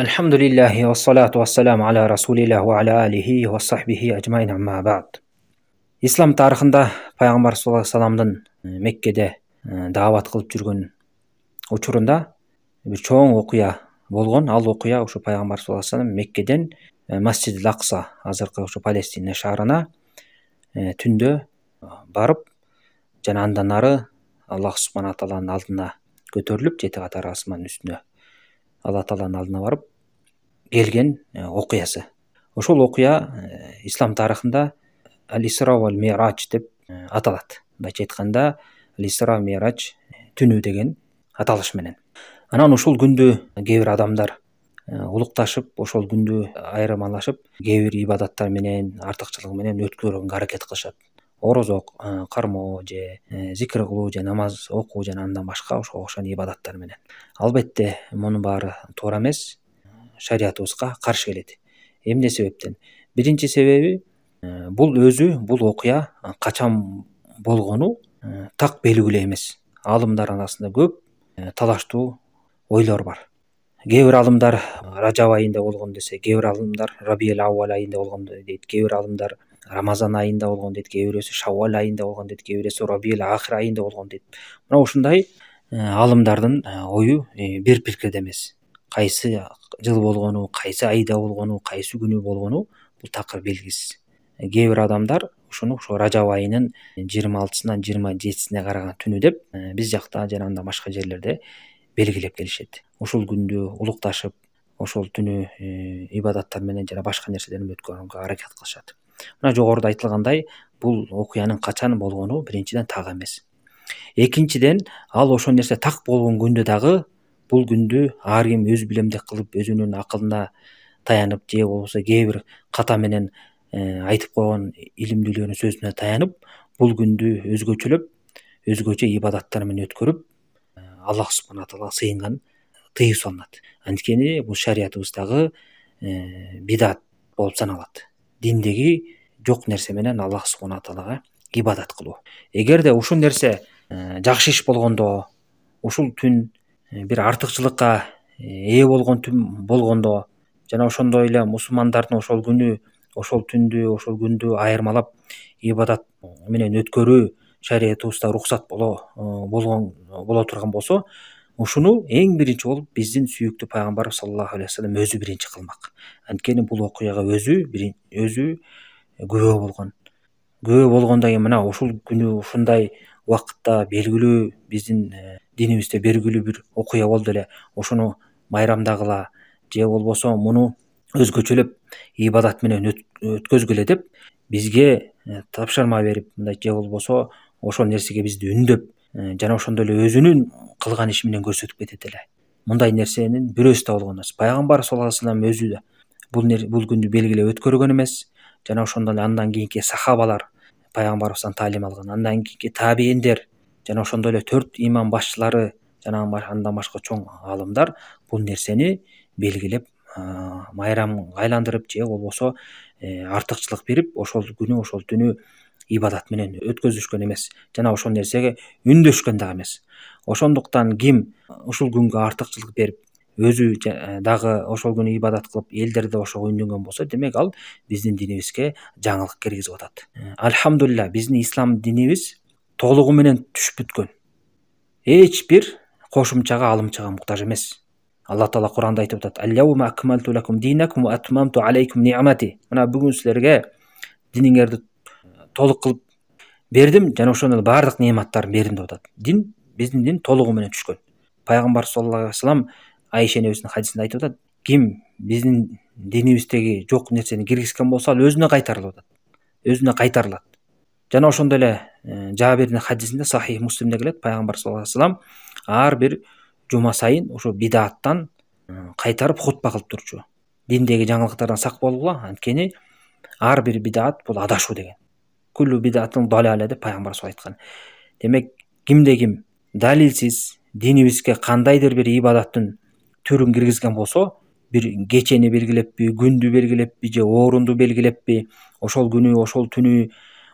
Alhamdulillahi wa salatu wa salamu ala rasulillah wa ala alihi wa sahbihi ajmain amma ba'd. Ислам тарихында пайғамбар саллаллаху алейхи вассаламдың Меккеде дават кылып жүргөн учурунда бир чоң окуя болгон. Ал окуя ушу пайгамбар саллаллаху алейхи вассалам Меккеден Масжид Акса, азыркы ушу Палестина шаарына түндө барып, жана андан ары Аллах субхана тааланын алдына көтөрүлүп, 7 катар асмандын үстүнө Алла тааланын алдына барып келген окуясы. Ошол окуя ислам тарыхында Ал-Исра вал Ми'радж деп аталат. Мындайча айтканда, Ал-Исра Ми'радж түнү деген аталыш менен. Анан ушул күндү кээ бир адамдар улукташып, ошол күндү айырмалашып, кээ бир ибадаттар менен, артыкчылыгы менен өткөрүүгө аракет кылышат. Орозо кармоо же зикир кылуу же намаз окуу жана андан башка ошого окшогон ибадаттар менен. Албетте мунун баары туура эмес, шариятыбызга каршы келет. Эмне себептен? Биринчи себеби бул окуя качан болгону так белгилүү эмес. Алымдар арасында көп талаштуу ойлор бар. Кээ бир алымдар Ражаб айында болгон десе, кээ бир алымдар Рабиул Ауал айында болгон дейт, кээ бир алымдар Рамазан айында болгон дейт, кээ бирөөсү Шаввал айында болгон дейт, кээ бирөөсү Рабиул Ахир айында болгон дейт. Мына ушундай алымдардын ою бир пикирде эмес. Кайсы жыл болгону, кайсы айда болгону, кайсы күнү болгону бул такыр белгисиз. Кээ бир адамдар ушуну Ражаб айынын 26-сынан 27-сине караган түнү деп биз жакта жана андан башка жерлерде белгилеп келишет. Ушул күндү улукташып, ошол түнү ибадаттар менен жана башка нерселер менен өткөрүүгө аракет кылышат. Мына жогоруда айтылгандай, бул окуянын качан болгону биринчиден так эмес. Экинчиден, ал ошол нерсе так болгон күндө дагы бул күндү ар ким өз билемдик кылып, өзүнүн акылына таянып, же болбосо кээ бир ката менен айтып койгон илимдүүлөрдүн сөзүнө таянып, бул күндү өзгөчө ибадаттар менен өткөрүп, Аллах субхана таала сыйынган тыюу салынат. Анткени бул шариятыбыздагы бидат болуп саналат. Диндеги жок нерсе менен Аллах субхана таалага ибадат кылуу. Эгерде ушул нерсе жакшы иш болгондо, ушул түн бир артыкчылыкка ээ болгон түн болгондо, жана ошондой эле мусулмандардын ошол күнү, ошол түндү, ошол күндү айырмалап ибадат менен өткөрүү шариятыбызда уруксат боло турган болсо, ушуну эң биринчи болуп биздин сүйүктүү пайгамбарыбыз саллаллаху алейхи вассалам өзү биринчи кылмак. Анткени бул окуяга өзү күбө болгон. Күбө болгондон кийин мына ушул күнү ушундай убакытта белгилүү биздин динибизде белгилүү бир окуя болду эле, ошону майрамдагыла же болбосо муну өзгөчөлөп ибадат менен өткөзгүлө деп бизге тапшырма берип, мындай же болбосо ошол нерсеге бизди үндөп, жана ошондой эле өзүнүн кылган иши менен көрсөтүп кетет эле. Мындай нерсенин бирөөсү да болгон эмес. Пайгамбар саллаллаху алейхи вассалам өзү да бул күндү белгилеп өткөргөн эмес, жана ошондон андан кийинки сахабалар пайгамбарыбыздан таалим алган, андан кийинки табииндер, жана ошондой эле 4 имам башчылары, жана андан башка чоң алымдар бул нерсени белгилеп, майрамга айландырып же болбосо артыкчылык берип, ошол күнү, ошол түнү ибадат менен өткөзүшкөн эмес, жана ошол нерсеге үндөшкөн дагы эмес. Ошондуктан ким ушул күнгө артыкчылык берип, өзү дагы ошол күнү ибадат кылып, элдерди ошого үндөнгөн болсо, демек ал биздин динибизге жаңылык киргизип атат. Алхамдулилла, биздин ислам динибиз толугу менен түшүп бүткөн. Эч бир кошумчага, алымчага муктаж эмес. Алла таала Куранда айтып атат: "Ал-яума акмалту лакум динакум ва атмамту алейкум ни'мати". Мына бүгүн силерге диниңерди толук кылып бердим, жана ошондой баардык неаматтарын бердим деп атат. Биздин дин толугу менен түшкөн. Пайгамбар саллаллаху алейхи вассалам Айша энебиздин хадисинде айтып атат: "Ким биздин динибиздеги жок нерсени киргизген болсо, ал өзүнө кайтарылат. Жана ошондой эле Жабирдин хадисинде, Сахих Муслимде келет, пайгамбар саллаллаху алейхи вассалам ар бир жума сайын ошо бидаттан кайтарып хутба кылып турчу. Диндеги жаңылыктардан сак болгула, анткени ар бир бидат бул адашуу деген. Күллү бидаттын далале деп пайгамбар солай айткан. Демек, кимде ким далилсиз динибизге кандайдыр бир ибадаттын түрүн киргизген болсо, бир кечени белгилеппи, күндү белгилеппи же орунду белгилеппи, ошол күнү, ошол түнү,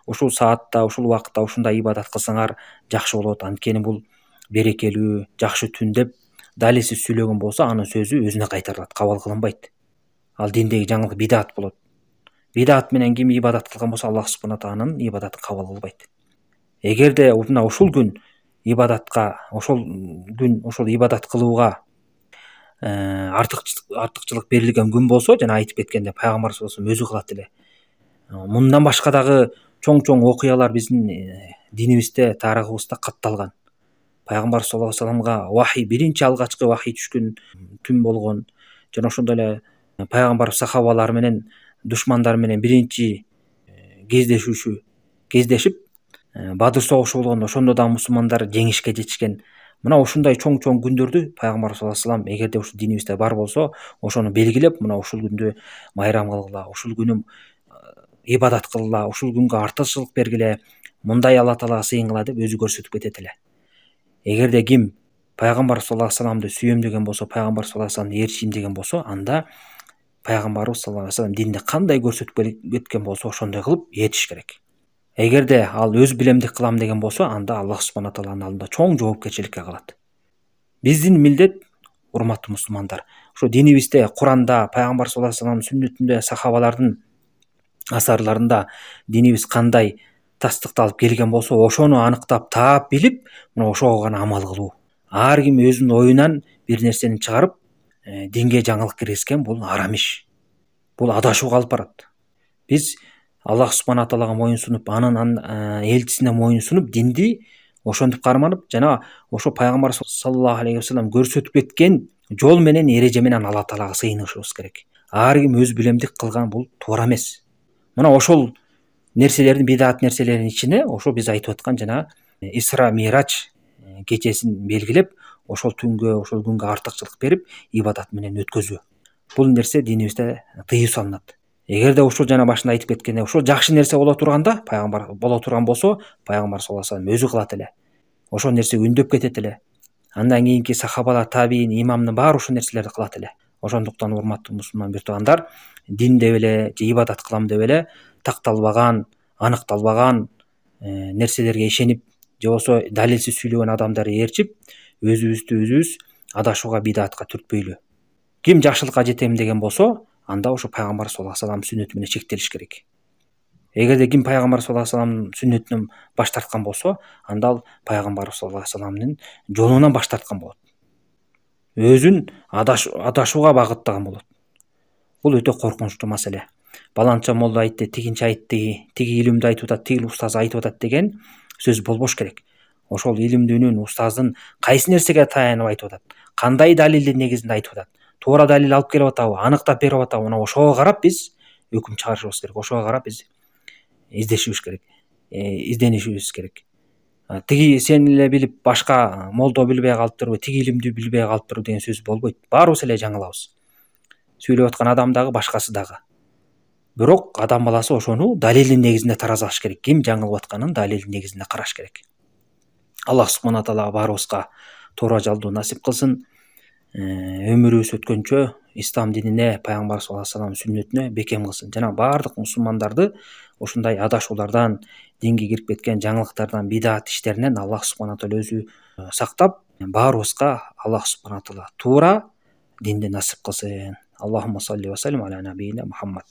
ушул саатта, ушул убакытта ушундай ибадат кылсаңар жакшы болот, анткени бул берекелүү, жакшы түн деп далилсиз сүйлөгөн болсо анын сөзү өзүнө кайтарылат, кабыл кылынбайт. Ал диндеги жаңылык бидат болот. Бидат менен ким ибадат кылган болсо Аллах субхана тағаланын ибадатын кабыл кылбайт. Эгерде мына ушул күн ибадатка, ошол ибадат кылууга артыкчылык берилген күн болсо, жана айтып кеткенде пайгамбар саллаллаху алейхи вассалам өзү кылат эле. Мындан башка дагы чоң окуялар биздин динибизде, тарыхыбызда катталган. Пайгамбар саллаллаху алейхи вассаламга вахий, биринчи алгачкы вахий түшкөн түн болгон. Жана ошондой эле пайгамбар сахабалар менен душмандар менен биринчи кездешип Бадыр согушу болгондо ошондо да мусулмандар жеңишке жетишкен. Мына ушундай чоң күндөрдү пайгамбар саллаллаху алейхи вассалам эгерде ушул динибизде бар болсо, ошону белгилеп, мына ушул күндү майрам кылгыла, ушул күнү ибадат кылгыла, ушул күнгө артыкчылык бергиле, мындай Алла Таалага сыйынгыла деп өзү көрсөтүп кетет эле. Эгерде ким пайгамбар саллаллаху алейхи вассаламды сүйөм деген болсо, пайгамбар саллаллаху алейхи вассаламды ээрчийм деген болсо, анда пайгамбарыбыз саллаллаху алейхи вассалам динде кандай көрсөтүп кеткен болсо, ошондой кылып ээрчиш керек. Эгерде ал өз билемдик кылам деген болсо, анда Аллах субхана тағаланын алдында чоң жоопкерчиликке калат. Биздин милдет, урматтуу мусулмандар, ошо динибизде, Куранда, пайгамбар саллаллаху алейхи вассаламдын сүннөтүндө, сахабалардын асарларында динибиз кандай тастыкталып келген болсо, ошону аныктап, таап билип, мына ошого гана амал кылуу. Ар ким өзүнүн оюнан бир нерсени чыгарып, динге жаңылык киргизген бул арам иш. Бул адашууга алып барат. Биз Аллах субхана тағалаға мойынсунуп, анын элчисине мойынсунуп, динди ошентип карманып, жана ошо пайгамбар саллаллаху алейхи вассалам көрсөтүп кеткен жол менен, эреже менен Алла Таалага сыйынышыбыз керек. Ар ким өз билемдик кылган бул туура эмес. Мына ошол нерселердин, бидат нерселердин ичине ошо биз айтып аткан жана Исра Мирач кечесин белгилеп, ошол түнгө, ошол күнгө артыкчылык берип, ибадат менен өткөзүү. Бул нерсе динибизде тыюу салынат. Эгерде ушул жана башында айтып кеткендей, ушул жакшы нерсе боло турганда, пайгамбар боло турган болсо, пайгамбар саллаллаху алейхи вассалам өзү кылат эле. Ошол нерсе үндөп кетет эле. Андан кийинки сахабалар, табиин, имамдын баары ошол нерселерди кылат эле. Ошондуктан урматтуу мусулман бир туугандар, дин деп эле же ибадат кылам деп эле такталбаган, аныкталбаган нерселерге ишенип, же болбосо далилсиз сүйлөгөн адамдарды ээрчип, өзүбүз адашууга, бидатка түртпөйлү. Ким жакшылыкка жетем деген болсо, анда ошо пайгамбар саллаллаху алейхи вассалам сүннөтү менен чектелиш керек. Эгерде ким пайгамбар саллаллаху алейхи вассаламдын сүннөтүнөн баш тарткан болсо, анда ал пайгамбар саллаллаху алейхи вассаламдын жолунан баш тарткан болот. Өзүн адашууга багыттаган болот. Бул өтө коркунучтуу маселе. Баланча молда айтты, тигинчи айтты, тиги илимди айтып атат, тиги устаз айтып атат деген сөз болбош керек. Ошол илимдүүнүн, устаздын кайсы нерсеге таянып айтып атат, кандай далилдин негизинде айтып атат, туура далил алып келип атабы, аныктап берип атабы, мына ошого карап биз өкүм чыгарышыбыз керек. Ошого карап биз издешибиз керек, изденишибиз керек. Тиги сен эле билип, башка молдо билбей калыптырбы, тиги илимди билбей калыптырбы деген сөз болбойт. Баарыбыз эле жаңылабыз. Сүйлөп аткан адам дагы, башкасы дагы. Бирок адам баласы ошону далилдин негизинде таразалаш керек. Ким жаңылып атканын далилдин негизинде караш керек. Аллах субхана тағала баарыбызга туура жолду насип кылсын. Өмүрүбүз өткөнчө ислам динине, пайгамбар саллаллаху алейхи вассалам сүннөтүнө бекем кылсын. Жана баардык мусулмандарды ушундай адашуулардан, динге кирип кеткен жаңылыктардан, бидат иштеринен Аллах субхана тағала өзү сактап, баарыбызга Аллах субхана тағала туура динди насип кылсын. Аллахумма салли ва саллим аля набийина Мухаммад.